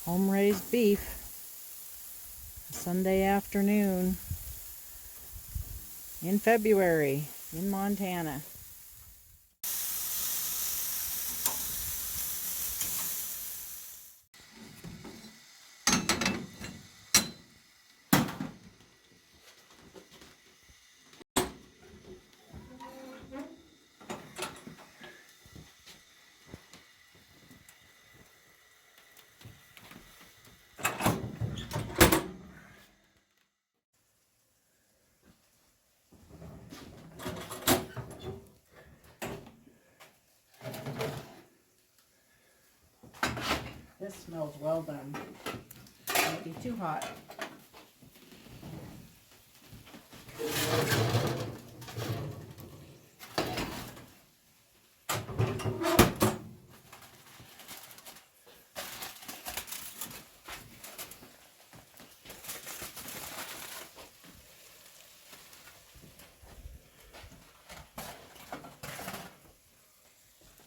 home-raised beef, Sunday afternoon in February in Montana. This smells well done. Won't be too hot.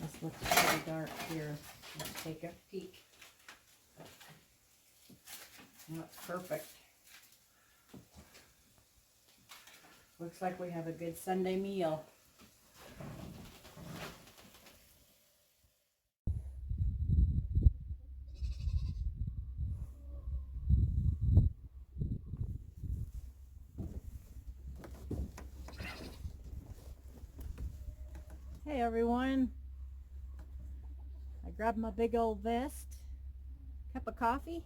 This looks pretty dark here. Let's take a peek. That's perfect. Looks like we have a good Sunday meal. Hey everyone. I grabbed my big old vest, cup of coffee,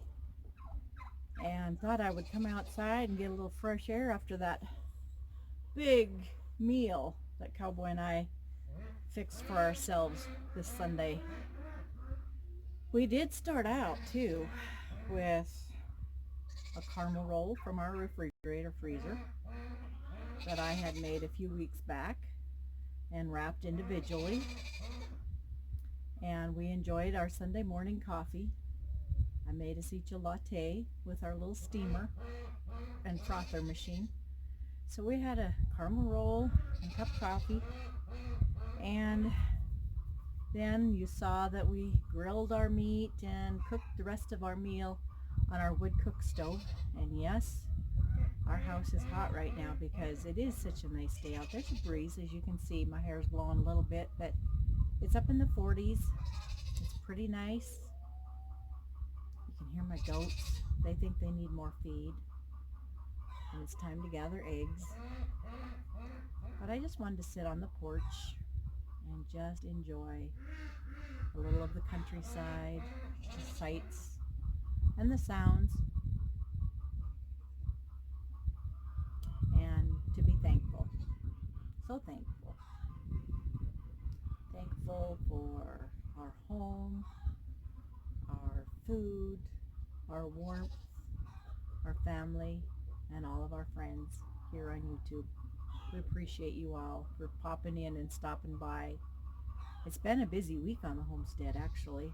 and thought I would come outside and get a little fresh air after that big meal that Cowboy and I fixed for ourselves this Sunday. We did start out too with a caramel roll from our refrigerator freezer that I had made a few weeks back and wrapped individually, and we enjoyed our Sunday morning coffee. I made us each a latte with our little steamer and frother machine. So we had a caramel roll and a cup of coffee, and then you saw that we grilled our meat and cooked the rest of our meal on our wood cook stove. And yes, our house is hot right now because it is such a nice day out. There's a breeze, as you can see. My hair's blowing a little bit, but it's up in the 40s. It's pretty nice. You can hear my goats. They think they need more feed, and it's time to gather eggs. But I just wanted to sit on the porch and just enjoy a little of the countryside, the sights, and the sounds, and to be thankful. So thankful. Thankful for our home, our food, our warmth, our family, and all of our friends here on YouTube. We appreciate you all for popping in and stopping by. It's been a busy week on the homestead, actually.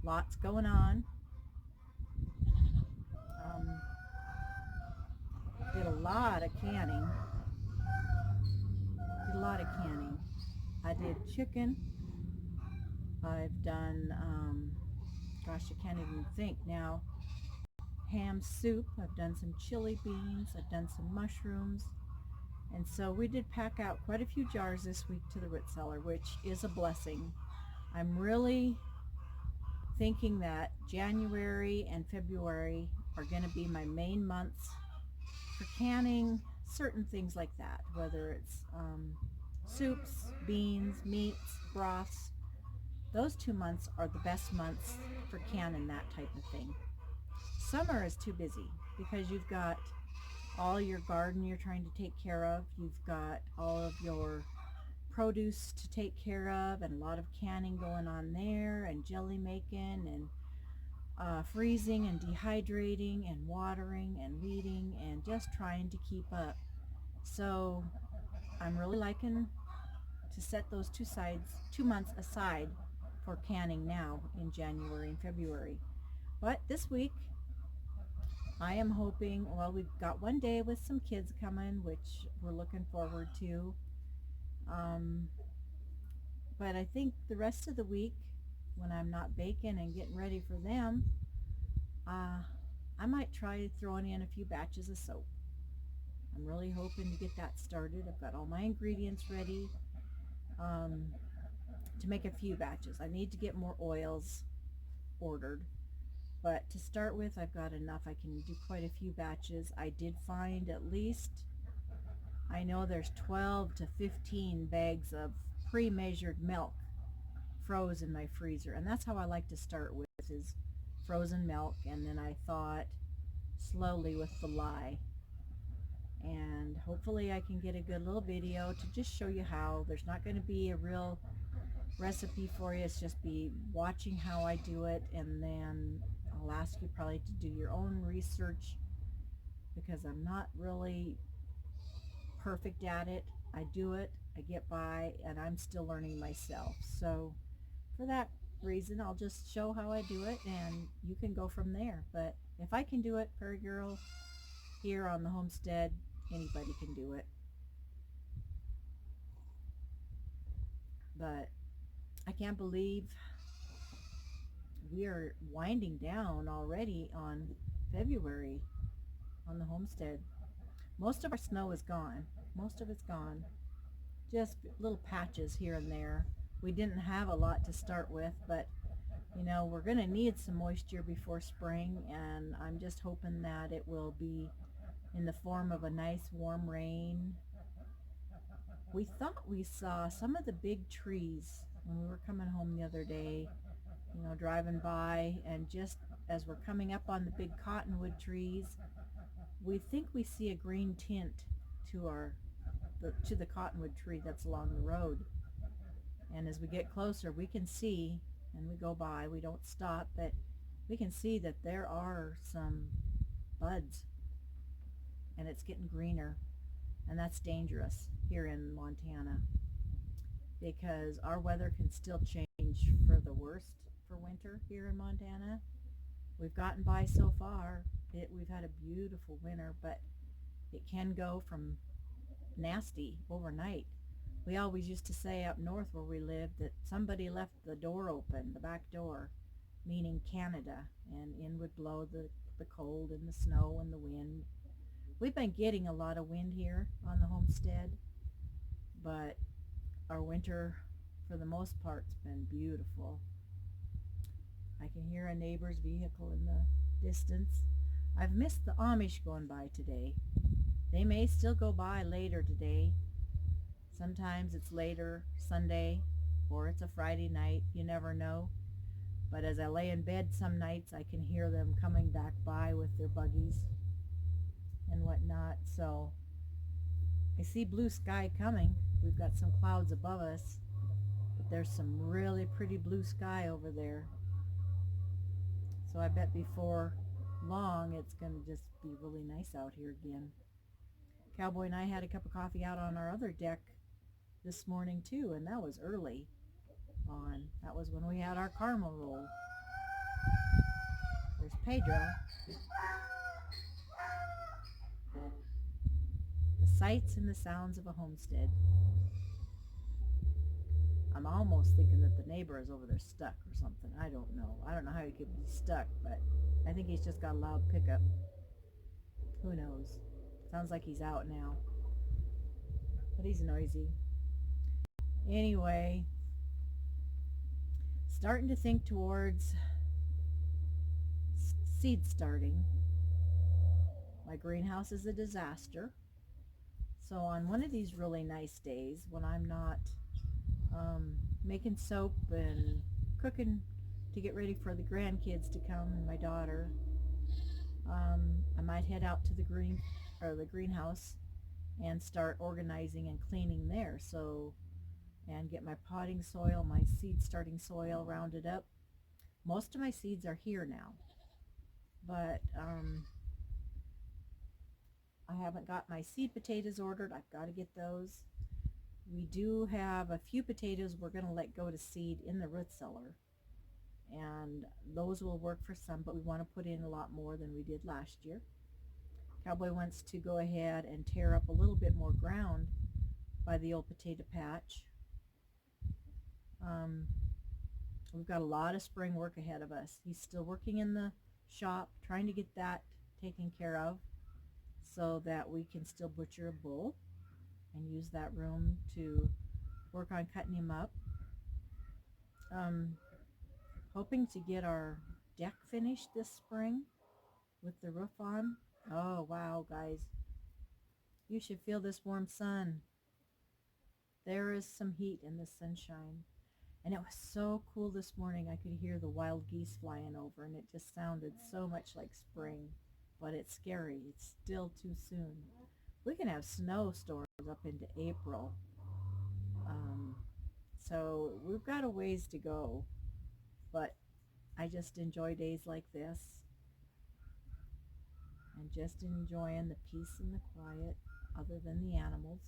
Lots going on. Did a lot of canning. I did chicken. I've done, gosh, I can't even think now. Ham soup. I've done some chili beans. I've done some mushrooms. And so we did pack out quite a few jars this week to the root cellar, which is a blessing. I'm really thinking that January and February are going to be my main months for canning certain things like that, whether it's soups, beans, meats, broths. Those 2 months are the best months for canning that type of thing. Summer is too busy because you've got all your garden you're trying to take care of. You've got all of your produce to take care of, and a lot of canning going on there, and jelly making, and freezing and dehydrating and watering and weeding and just trying to keep up. So I'm really liking to set those 2 months aside for canning now in January and February. But this week I am hoping, well, we've got one day with some kids coming, which we're looking forward to. But I think the rest of the week, when I'm not baking and getting ready for them, Uh, I might try throwing in a few batches of soap. I'm really hoping to get that started. I've got all my ingredients ready um, to make a few batches. I need to get more oils ordered. But to start with, I've got enough. I can do quite a few batches. I did find at least, I know there's 12 to 15 bags of pre-measured milk froze in my freezer. And that's how I like to start with, is frozen milk. And then I thought slowly with the lye. And hopefully I can get a good little video to just show you how. There's not going to be a real recipe for you. It's just be watching how I do it, and then I'll ask you probably to do your own research because I'm not really perfect at it. I do it, I get by, and I'm still learning myself. So for that reason, I'll just show how I do it and you can go from there. But if I can do it, Prairie Girl, here on the homestead, anybody can do it. But I can't believe we are winding down already on February on the homestead. Most of our snow is gone. Most of it's gone. Just little patches here and there. We didn't have a lot to start with, but you know, we're going to need some moisture before spring, and I'm just hoping that it will be in the form of a nice warm rain. We thought we saw some of the big trees when we were coming home the other day, you know, driving by, and just as we're coming up on the big cottonwood trees, we think we see a green tint to the cottonwood tree that's along the road. And as we get closer, we can see, and we go by, we don't stop, but we can see that there are some buds, and it's getting greener. And that's dangerous here in Montana because our weather can still change for the worst for winter here in Montana. We've gotten by so far. We've had a beautiful winter, but it can go from nasty overnight. We always used to say up north where we lived that somebody left the door open, the back door, meaning Canada, and in would blow the cold and the snow and the wind. We've been getting a lot of wind here on the homestead, but our winter, for the most part, has been beautiful. I can hear a neighbor's vehicle in the distance. I've missed the Amish going by today. They may still go by later today. Sometimes it's later Sunday or it's a Friday night. You never know. But as I lay in bed some nights, I can hear them coming back by with their buggies and whatnot. So I see blue sky coming. We've got some clouds above us, but there's some really pretty blue sky over there. So I bet before long it's going to just be really nice out here again. Cowboy and I had a cup of coffee out on our other deck this morning too, and that was early on. That was when we had our caramel roll. There's Pedro. The sights and the sounds of a homestead. I'm almost thinking that the neighbor is over there stuck or something. I don't know. I don't know how he could be stuck, but I think he's just got a loud pickup. Who knows? Sounds like he's out now. But he's noisy. Anyway, starting to think towards seed starting. My greenhouse is a disaster. So on one of these really nice days when I'm not making soap and cooking to get ready for the grandkids to come and my daughter, I might head out to the greenhouse and start organizing and cleaning there. So, and get my potting soil, my seed starting soil rounded up. Most of my seeds are here now, but I haven't got my seed potatoes ordered. I've got to get those. We do have a few potatoes we're going to let go to seed in the root cellar, and those will work for some, but we want to put in a lot more than we did last year. Cowboy wants to go ahead and tear up a little bit more ground by the old potato patch. We've got a lot of spring work ahead of us. He's still working in the shop, trying to get that taken care of so that we can still butcher a bull and use that room to work on cutting him up. Hoping to get our deck finished this spring with the roof on. Oh wow, guys, you should feel this warm sun. There is some heat in the sunshine, and it was so cool this morning. I could hear the wild geese flying over, and it just sounded so much like spring, but it's scary. It's still too soon. We can have snowstorms up into April, so we've got a ways to go, but I just enjoy days like this and just enjoying the peace and the quiet other than the animals.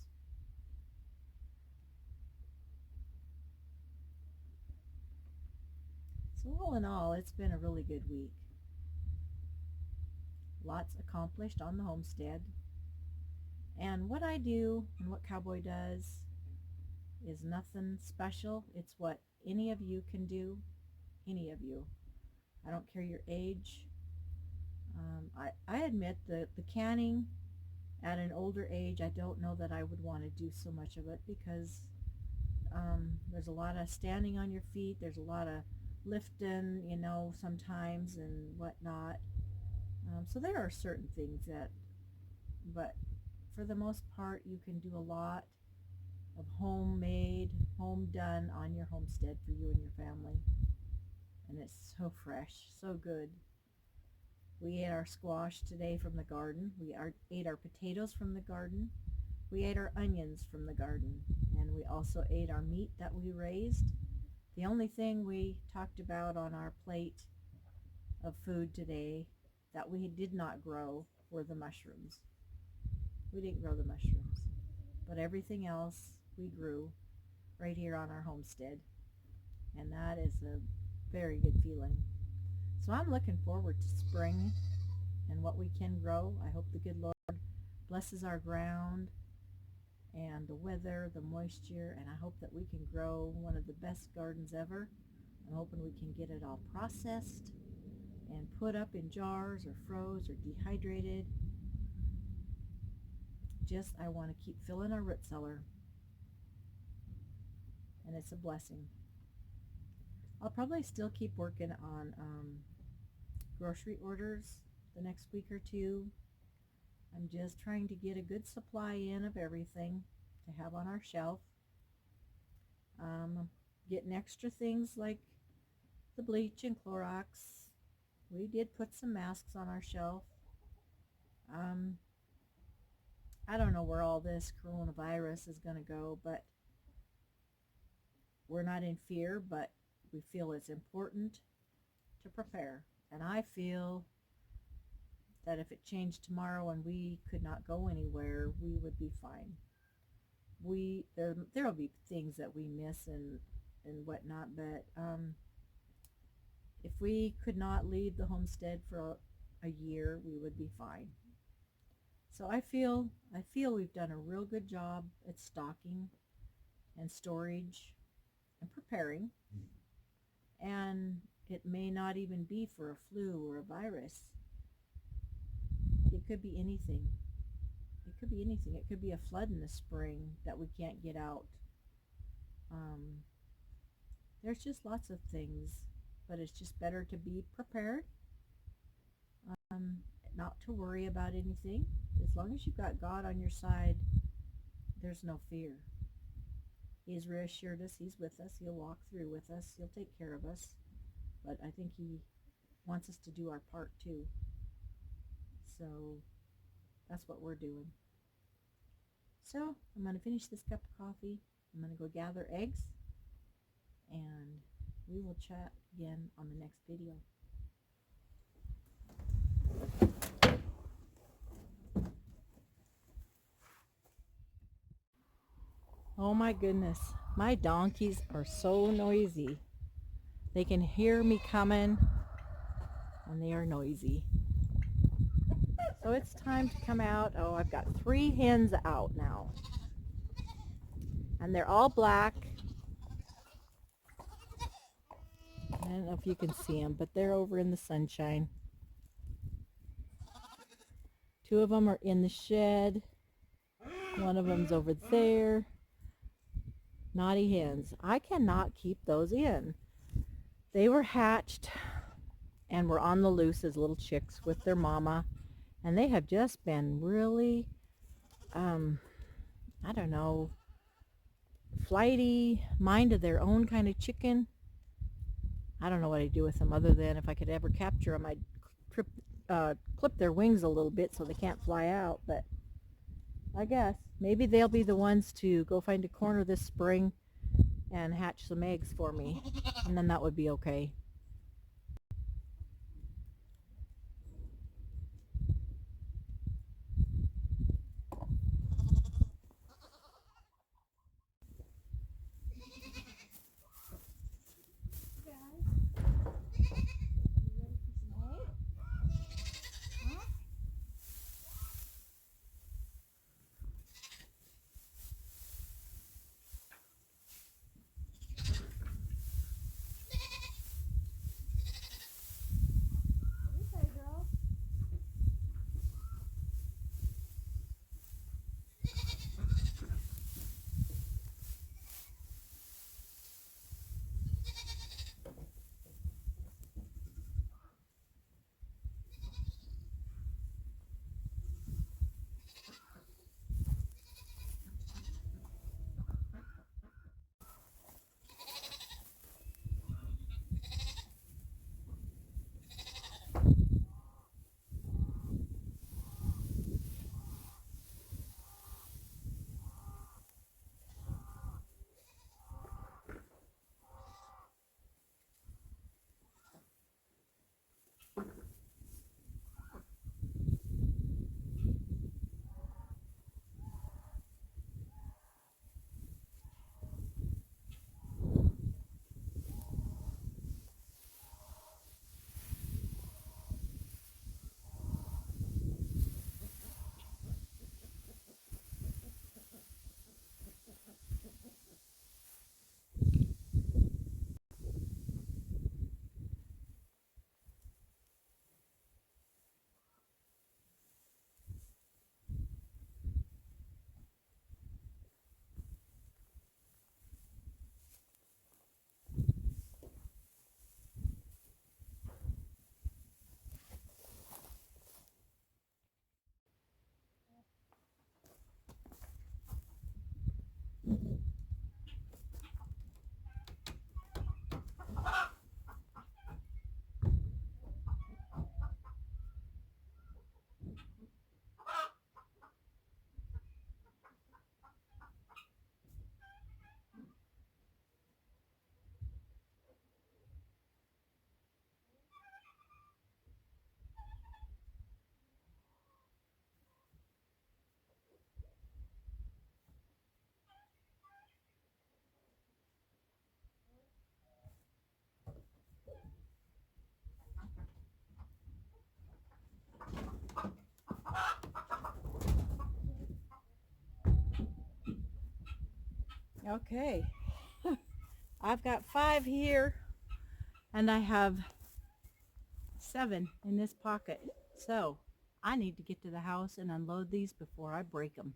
So all in all, it's been a really good week. Lots accomplished on the homestead. And what I do and what Cowboy does is nothing special. It's what any of you can do. Any of you. I don't care your age. I admit that the canning at an older age, I don't know that I would want to do so much of it because there's a lot of standing on your feet. There's a lot of lifting, you know, sometimes and whatnot. So there are certain things that, but for the most part, you can do a lot of homemade, home done on your homestead for you and your family. And it's so fresh, so good. We ate our squash today from the garden. We ate our potatoes from the garden. We ate our onions from the garden. And we also ate our meat that we raised. The only thing we talked about on our plate of food today that we did not grow were the mushrooms. We didn't grow the mushrooms, but everything else we grew right here on our homestead, and that is a very good feeling. So I'm looking forward to spring and what we can grow. I hope the good Lord blesses our ground and the weather, the moisture, and I hope that we can grow one of the best gardens ever. I'm hoping we can get it all processed and put up in jars or froze or dehydrated. Just, I want to keep filling our root cellar, and it's a blessing. I'll probably still keep working on grocery orders the next week or two. I'm just trying to get a good supply in of everything to have on our shelf. Getting extra things like the bleach and Clorox. We did put some masks on our shelf. I don't know where all this coronavirus is going to go, but we're not in fear, but we feel it's important to prepare. And I feel that if it changed tomorrow and we could not go anywhere, we would be fine. There will be things that we miss and whatnot, but if we could not leave the homestead for a year, we would be fine. So I feel we've done a real good job at stocking and storage and preparing. And it may not even be for a flu or a virus. It could be anything. It could be anything. It could be a flood in the spring that we can't get out. There's just lots of things, but it's just better to be prepared, not to worry about anything. As long as you've got God on your side, there's no fear. He's reassured us. He's with us. He'll walk through with us. He'll take care of us. But I think he wants us to do our part too. So that's what we're doing. So I'm going to finish this cup of coffee. I'm going to go gather eggs. And we will chat again on the next video. Oh my goodness, my donkeys are so noisy. They can hear me coming and they are noisy. So it's time to come out. Oh, I've got 3 hens out now. And they're all black. I don't know if you can see them, but they're over in the sunshine. Two of them are in the shed. One of them's over there. Naughty hens. I cannot keep those in. They were hatched and were on the loose as little chicks with their mama. And they have just been really, I don't know, flighty, mind of their own kind of chicken. I don't know what I'd do with them other than if I could ever capture them, I'd clip their wings a little bit so they can't fly out. But I guess maybe they'll be the ones to go find a corner this spring and hatch some eggs for me. And then that would be okay. Okay, I've got 5 here and I have 7 in this pocket. So I need to get to the house and unload these before I break them.